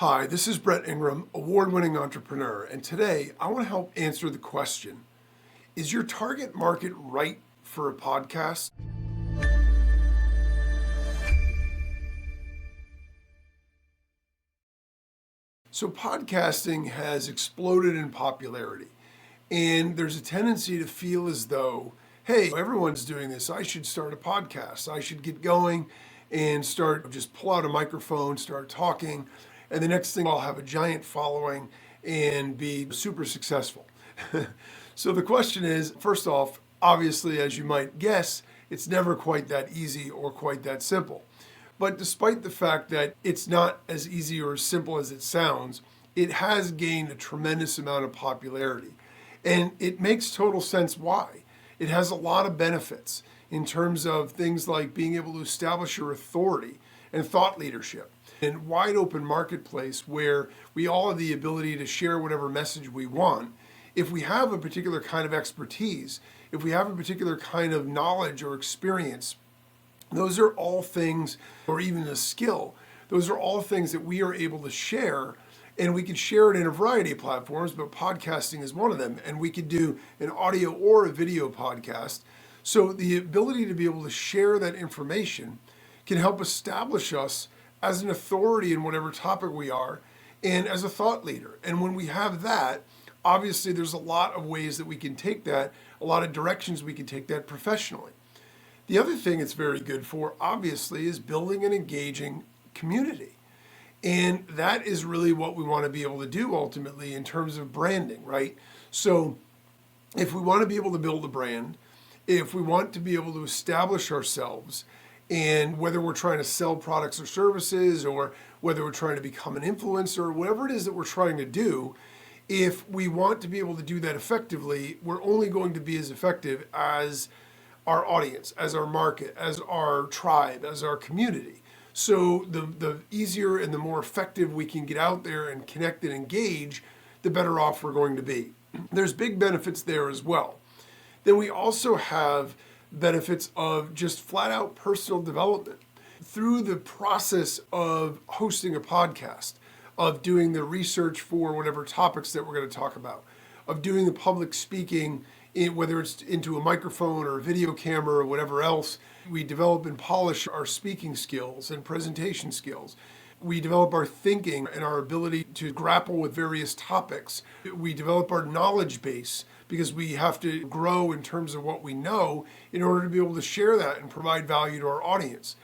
Hi, this is Brett Ingram, award-winning entrepreneur, and today I want to help answer the question, is your target market right for a podcast? So podcasting has exploded in popularity, and there's a tendency to feel as though, hey, everyone's doing this, I should start a podcast, I should get going and just pull out a microphone, start talking, and the next thing I'll have a giant following and be super successful. So the question is, first off, obviously, as you might guess, it's never quite that easy or quite that simple. But despite the fact that it's not as easy or as simple as it sounds, it has gained a tremendous amount of popularity. And it makes total sense why. It has a lot of benefits in terms of things like being able to establish your authority and thought leadership. And wide open marketplace where we all have the ability to share whatever message we want. If we have a particular kind of expertise, if we have a particular kind of knowledge or experience, those are all things, or even a skill, those are all things that we are able to share, and we can share it in a variety of platforms, but podcasting is one of them. And we could do an audio or a video podcast. So the ability to be able to share that information can help establish us as an authority in whatever topic we are, and as a thought leader. And when we have that, obviously there's a lot of ways that we can take that, a lot of directions we can take that professionally. The other thing it's very good for, obviously, is building an engaging community. And that is really what we want to be able to do ultimately in terms of branding, right? So if we want to be able to build a brand, if we want to be able to establish ourselves, and whether we're trying to sell products or services, or whether we're trying to become an influencer, whatever it is that we're trying to do, if we want to be able to do that effectively, we're only going to be as effective as our audience, as our market, as our tribe, as our community. So the easier and the more effective we can get out there and connect and engage, the better off we're going to be. There's big benefits there as well. Then we also have benefits of just flat out personal development through the process of hosting a podcast, of doing the research for whatever topics that we're going to talk about, of doing the public speaking, whether it's into a microphone or a video camera or whatever else. We develop and polish our speaking skills and presentation skills. We develop our thinking and our ability to grapple with various topics. We develop our knowledge base because we have to grow in terms of what we know in order to be able to share that and provide value to our audience.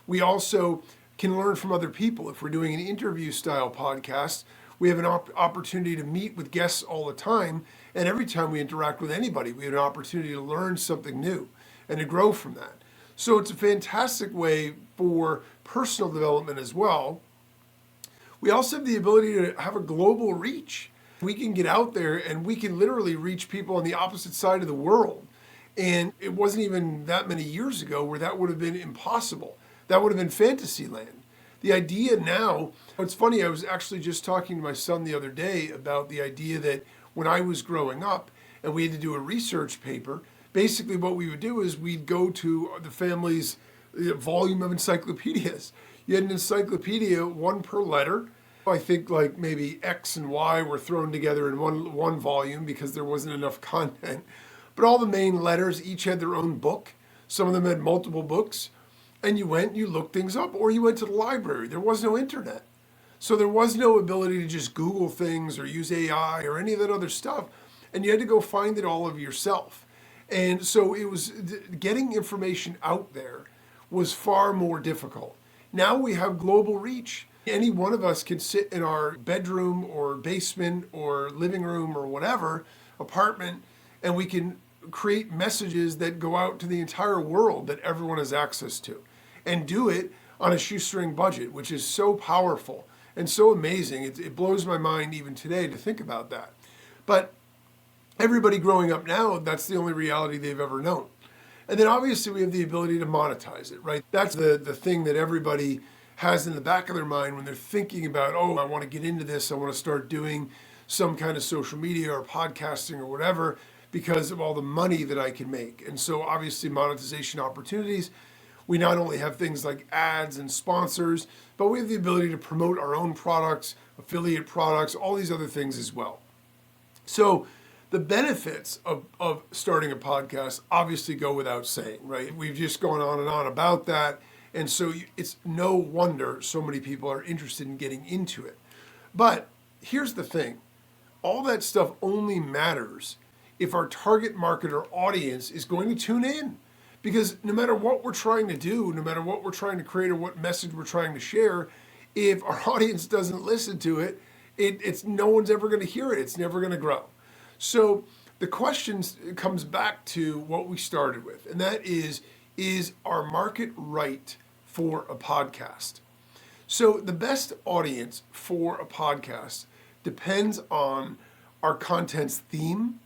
We also can learn from other people. If we're doing an interview style podcast, we have an opportunity to meet with guests all the time. And every time we interact with anybody, we have an opportunity to learn something new and to grow from that. So it's a fantastic way for personal development as well. We also have the ability to have a global reach. We can get out there and we can literally reach people on the opposite side of the world. And it wasn't even that many years ago where that would have been impossible. That would have been fantasy land. The idea now, it's funny, I was actually just talking to my son the other day about the idea that when I was growing up and we had to do a research paper, basically what we would do is we'd go to the family's volume of encyclopedias. You had an encyclopedia, one per letter. I think like maybe X and Y were thrown together in one volume because there wasn't enough content. But all the main letters each had their own book. Some of them had multiple books. And you went, you looked things up, or you went to the library. There was no internet. So there was no ability to just Google things or use AI or any of that other stuff. And you had to go find it all of yourself. And so it was getting information out there was far more difficult. Now we have global reach. Any one of us can sit in our bedroom or basement or living room or whatever apartment, and we can create messages that go out to the entire world that everyone has access to, and do it on a shoestring budget, which is so powerful and so amazing. It blows my mind even today to think about that. But everybody growing up now, that's the only reality they've ever known. And then obviously we have the ability to monetize it, right? That's the thing that everybody has in the back of their mind when they're thinking about, oh, I want to get into this, I want to start doing some kind of social media or podcasting or whatever because of all the money that I can make. And so obviously monetization opportunities, we not only have things like ads and sponsors, but we have the ability to promote our own products, affiliate products, all these other things as well. So the benefits of starting a podcast obviously go without saying, right? We've just gone on and on about that. And so it's no wonder so many people are interested in getting into it. But here's the thing. All that stuff only matters if our target market or audience is going to tune in. Because no matter what we're trying to do, no matter what we're trying to create or what message we're trying to share, if our audience doesn't listen to it, it's no one's ever going to hear it. It's never going to grow. So the question comes back to what we started with, and that is our market right for a podcast? So the best audience for a podcast depends on our content's theme,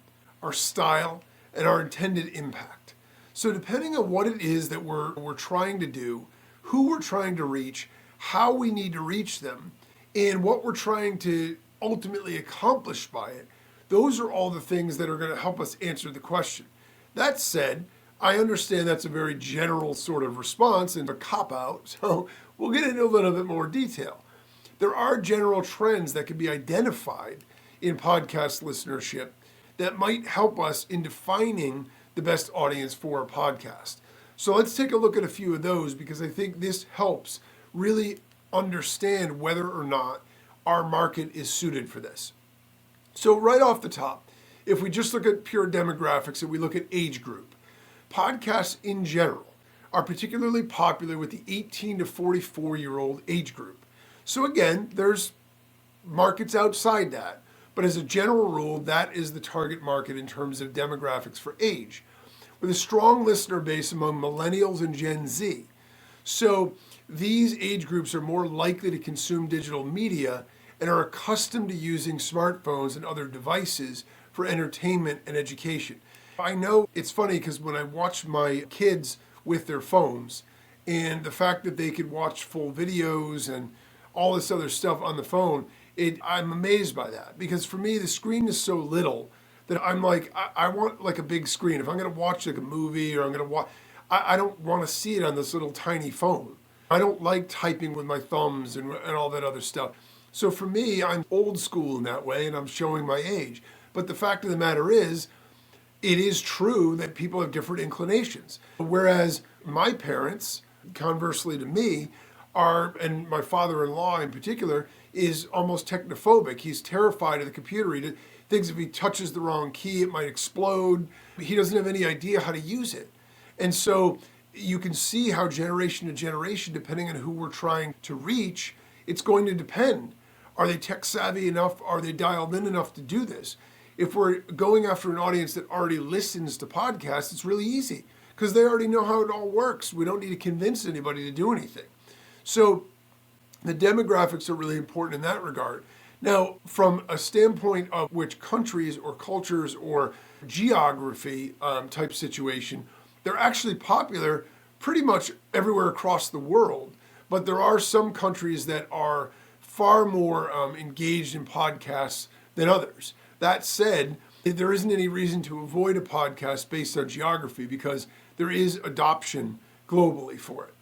our style, and our intended impact. So depending on what it is that we're trying to do, who we're trying to reach, how we need to reach them, and what we're trying to ultimately accomplish by it, those are all the things that are going to help us answer the question. That said, I understand that's a very general sort of response and a cop-out, so we'll get into a little bit more detail. There are general trends that can be identified in podcast listenership that might help us in defining the best audience for a podcast. So let's take a look at a few of those, because I think this helps really understand whether or not our market is suited for this. So right off the top, if we just look at pure demographics and we look at age group, podcasts in general are particularly popular with the 18 to 44-year-old age group. So again, there's markets outside that, but as a general rule, that is the target market in terms of demographics for age, with a strong listener base among millennials and Gen Z. So these age groups are more likely to consume digital media and are accustomed to using smartphones and other devices for entertainment and education. I know it's funny because when I watch my kids with their phones and the fact that they could watch full videos and all this other stuff on the phone, I'm amazed by that, because for me, the screen is so little that I'm like, I want like a big screen. If I'm going to watch like a movie or I'm going to watch, I don't want to see it on this little tiny phone. I don't like typing with my thumbs and all that other stuff. So for me, I'm old school in that way, and I'm showing my age. But the fact of the matter is, it is true that people have different inclinations. Whereas my parents, conversely to me, and my father-in-law in particular, is almost technophobic. He's terrified of the computer. He thinks if he touches the wrong key, it might explode. He doesn't have any idea how to use it. And so you can see how generation to generation, depending on who we're trying to reach, it's going to depend. Are they tech savvy enough? Are they dialed in enough to do this? If we're going after an audience that already listens to podcasts, it's really easy because they already know how it all works. We don't need to convince anybody to do anything. So the demographics are really important in that regard. Now, from a standpoint of which countries or cultures or geography type situation, they're actually popular pretty much everywhere across the world. But there are some countries that are far more engaged in podcasts than others. That said, there isn't any reason to avoid a podcast based on geography because there is adoption globally for it.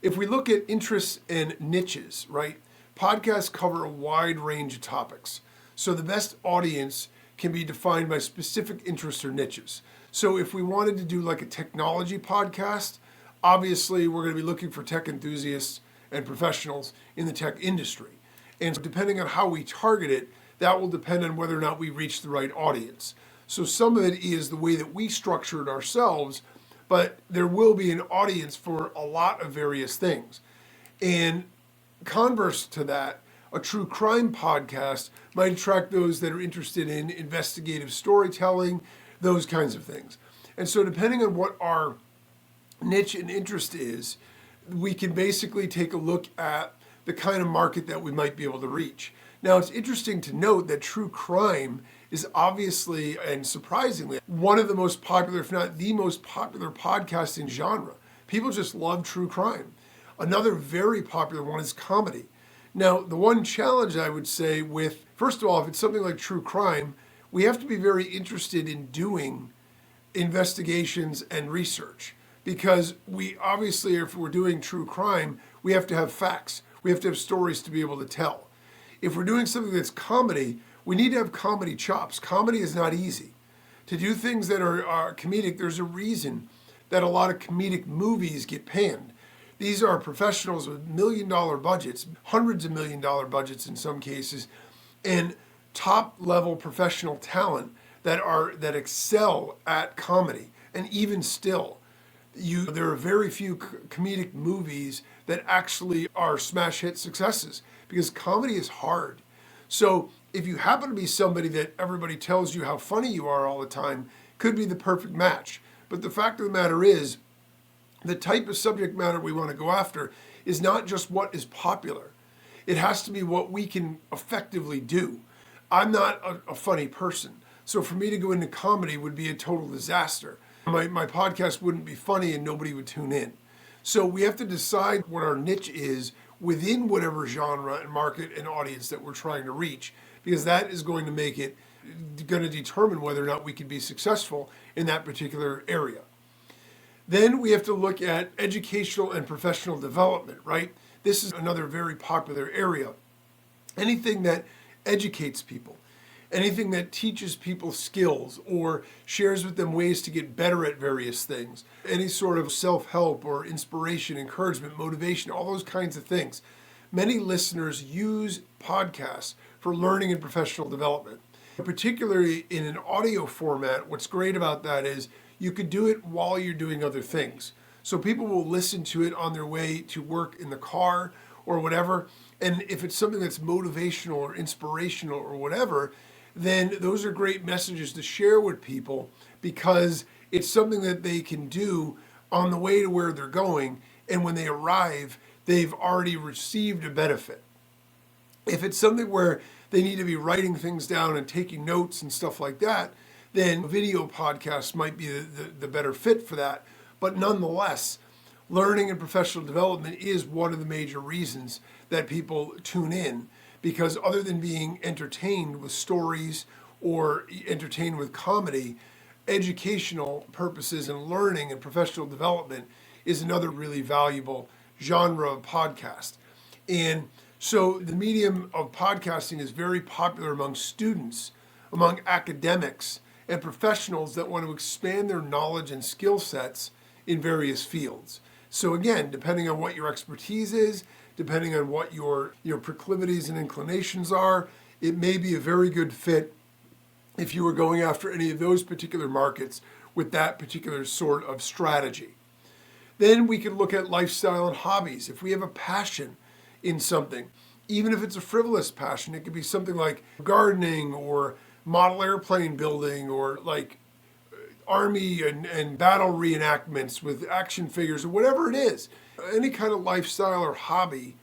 If we look at interests and niches, right, podcasts cover a wide range of topics. So the best audience can be defined by specific interests or niches. So if we wanted to do like a technology podcast, obviously we're going to be looking for tech enthusiasts and professionals in the tech industry. And depending on how we target it, that will depend on whether or not we reach the right audience. So some of it is the way that we structure it ourselves, but there will be an audience for a lot of various things. And converse to that, a true crime podcast might attract those that are interested in investigative storytelling, those kinds of things. And so depending on what our niche and interest is, we can basically take a look at the kind of market that we might be able to reach. Now, it's interesting to note that true crime is obviously and surprisingly one of the most popular, if not the most popular podcasting genre. People just love true crime. Another very popular one is comedy. Now, the one challenge I would say with, first of all, if it's something like true crime, we have to be very interested in doing investigations and research, because we obviously, if we're doing true crime, we have to have facts. We have to have stories to be able to tell. If we're doing something that's comedy, we need to have comedy chops. Comedy is not easy. To do things that are comedic, there's a reason that a lot of comedic movies get panned. These are professionals with million-dollar budgets, hundreds of million-dollar budgets in some cases, and top-level professional talent that excel at comedy. And even still, there are very few comedic movies that actually are smash hit successes because comedy is hard. So if you happen to be somebody that everybody tells you how funny you are all the time, could be the perfect match. But the fact of the matter is, the type of subject matter we want to go after is not just what is popular. It has to be what we can effectively do. I'm not a funny person. So for me to go into comedy would be a total disaster. My podcast wouldn't be funny and nobody would tune in. So we have to decide what our niche is within whatever genre and market and audience that we're trying to reach, because that is going to determine whether or not we can be successful in that particular area. Then we have to look at educational and professional development, right? This is another very popular area. Anything that educates people, anything that teaches people skills or shares with them ways to get better at various things, any sort of self-help or inspiration, encouragement, motivation, all those kinds of things. Many listeners use podcasts for learning and professional development. Particularly in an audio format, what's great about that is you could do it while you're doing other things. So people will listen to it on their way to work in the car or whatever. And if it's something that's motivational or inspirational or whatever, then those are great messages to share with people because it's something that they can do on the way to where they're going. And when they arrive, they've already received a benefit. If it's something where they need to be writing things down and taking notes and stuff like that, then video podcasts might be the better fit for that. But nonetheless, learning and professional development is one of the major reasons that people tune in, because other than being entertained with stories or entertained with comedy, educational purposes and learning and professional development is another really valuable genre of podcast. And so the medium of podcasting is very popular among students, among academics, and professionals that want to expand their knowledge and skill sets in various fields. So again, depending on what your expertise is, depending on what your proclivities and inclinations are, it may be a very good fit if you were going after any of those particular markets with that particular sort of strategy. Then we can look at lifestyle and hobbies. If we have a passion in something, even if it's a frivolous passion, it could be something like gardening or model airplane building or like army and battle reenactments with action figures or whatever it is. Any kind of lifestyle or hobby,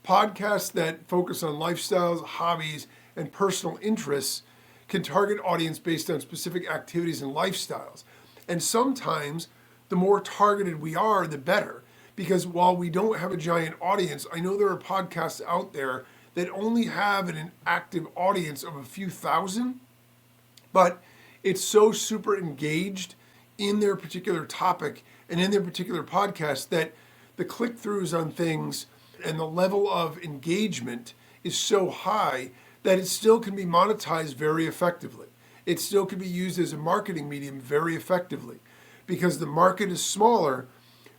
podcasts that focus on lifestyles, hobbies, and personal interests can target audience based on specific activities and lifestyles. And sometimes the more targeted we are, the better. Because while we don't have a giant audience, I know there are podcasts out there that only have an active audience of a few thousand, but it's so super engaged in their particular topic and in their particular podcast that the click-throughs on things and the level of engagement is so high that it still can be monetized very effectively. It still can be used as a marketing medium very effectively because the market is smaller,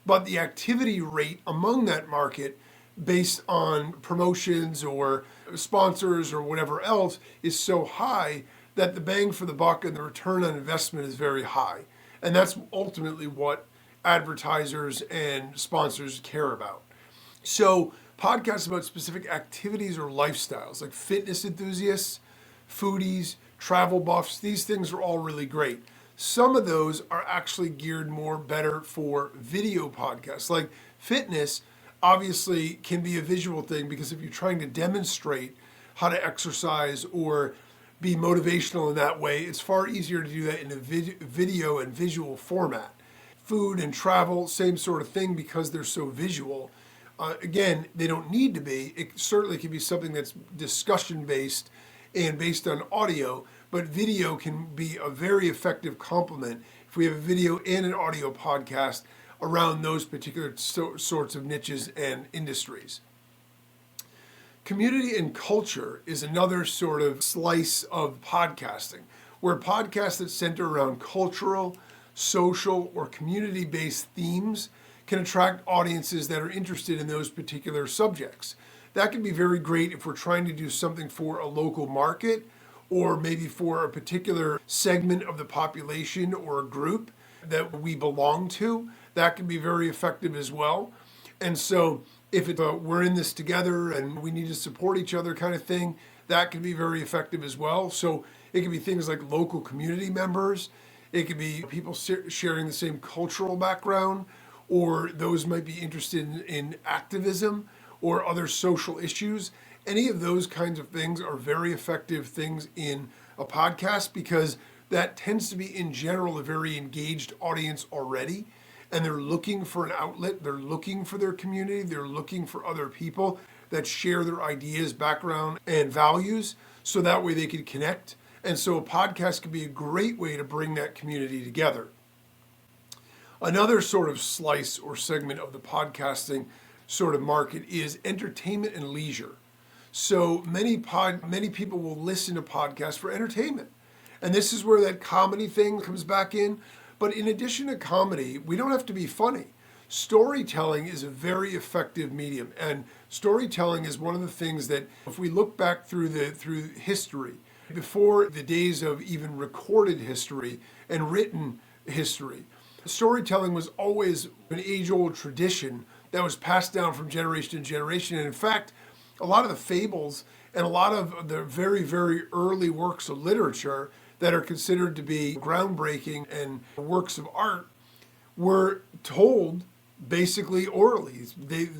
but the activity rate among that market based on promotions or sponsors or whatever else is so high that the bang for the buck and the return on investment is very high. And that's ultimately what advertisers and sponsors care about. So podcasts about specific activities or lifestyles, like fitness enthusiasts, foodies, travel buffs, these things are all really great. Some of those are actually geared more better for video podcasts. Like fitness obviously can be a visual thing because if you're trying to demonstrate how to exercise or be motivational in that way, it's far easier to do that in a video and visual format. Food and travel, same sort of thing because they're so visual. Again, they don't need to be. It certainly can be something that's discussion-based and based on audio, but video can be a very effective complement if we have a video and an audio podcast around those particular sorts of niches and industries. Community and culture is another sort of slice of podcasting, where podcasts that center around cultural, social, or community-based themes can attract audiences that are interested in those particular subjects. That can be very great if we're trying to do something for a local market or maybe for a particular segment of the population or a group that we belong to. That can be very effective as well. And so if we're in this together and we need to support each other kind of thing, that can be very effective as well. So it can be things like local community members. It could be people sharing the same cultural background, or those might be interested in activism or other social issues. Any of those kinds of things are very effective things in a podcast because that tends to be, in general, a very engaged audience already. And they're looking for an outlet. They're looking for their community. They're looking for other people that share their ideas, background, and values, so that way they can connect. And so a podcast can be a great way to bring that community together. Another sort of slice or segment of the podcasting sort of market is entertainment and leisure. So many people will listen to podcasts for entertainment. And this is where that comedy thing comes back in. But in addition to comedy, we don't have to be funny. Storytelling is a very effective medium. And storytelling is one of the things that, if we look back through history, before the days of even recorded history and written history, storytelling was always an age-old tradition that was passed down from generation to generation. And in fact, a lot of the fables and a lot of the very, very early works of literature that are considered to be groundbreaking and works of art were told basically orally.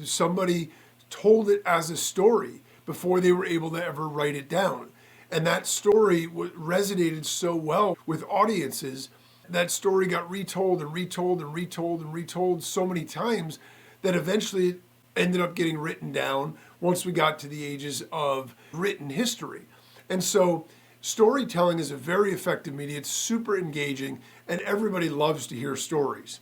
Somebody told it as a story before they were able to ever write it down. And that story resonated so well with audiences. That story got retold and retold and retold and retold so many times that eventually it ended up getting written down once we got to the ages of written history. And so storytelling is a very effective media. It's super engaging, and everybody loves to hear stories.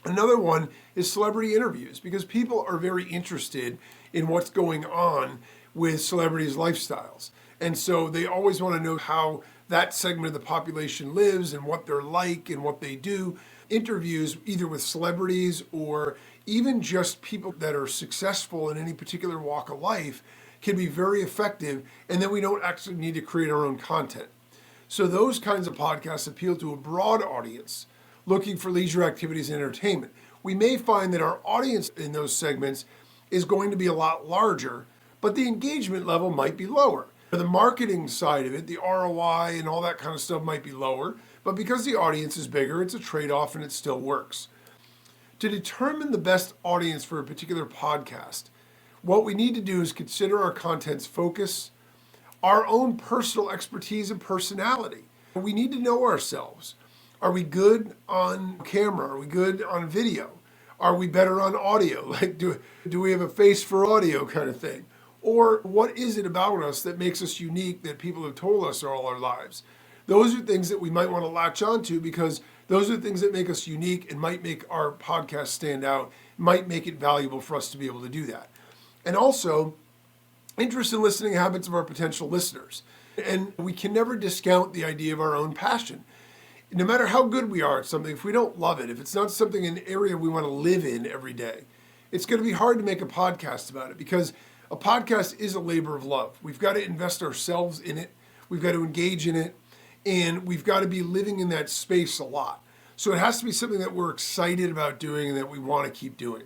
Another one is celebrity interviews, because people are very interested in what's going on with celebrities' lifestyles. And so they always want to know how that segment of the population lives and what they're like and what they do. Interviews, either with celebrities or even just people that are successful in any particular walk of life, can be very effective, and then we don't actually need to create our own content. So those kinds of podcasts appeal to a broad audience looking for leisure activities and entertainment. We may find that our audience in those segments is going to be a lot larger, but the engagement level might be lower. The marketing side of it, the ROI and all that kind of stuff might be lower, but because the audience is bigger, it's a trade-off and it still works. To determine the best audience for a particular podcast, what we need to do is consider our content's focus, our own personal expertise and personality. We need to know ourselves. Are we good on camera? Are we good on video? Are we better on audio? Like, do we have a face for audio kind of thing? Or what is it about us that makes us unique that people have told us all our lives? Those are things that we might want to latch onto, because those are things that make us unique and might make our podcast stand out, might make it valuable for us to be able to do that. And also, interest in listening habits of our potential listeners. And we can never discount the idea of our own passion. No matter how good we are at something, if we don't love it, if it's not something, an area we want to live in every day, it's going to be hard to make a podcast about it, because a podcast is a labor of love. We've got to invest ourselves in it. We've got to engage in it. And we've got to be living in that space a lot. So it has to be something that we're excited about doing and that we want to keep doing.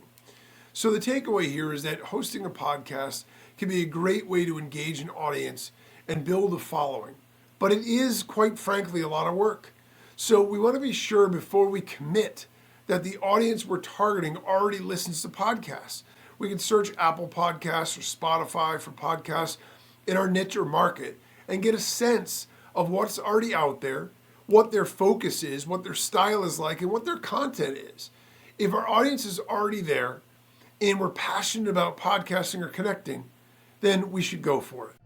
So the takeaway here is that hosting a podcast can be a great way to engage an audience and build a following. But it is, quite frankly, a lot of work. So we want to be sure before we commit that the audience we're targeting already listens to podcasts. We can search Apple Podcasts or Spotify for podcasts in our niche or market and get a sense of what's already out there, what their focus is, what their style is like, and what their content is. If our audience is already there and we're passionate about podcasting or connecting, then we should go for it.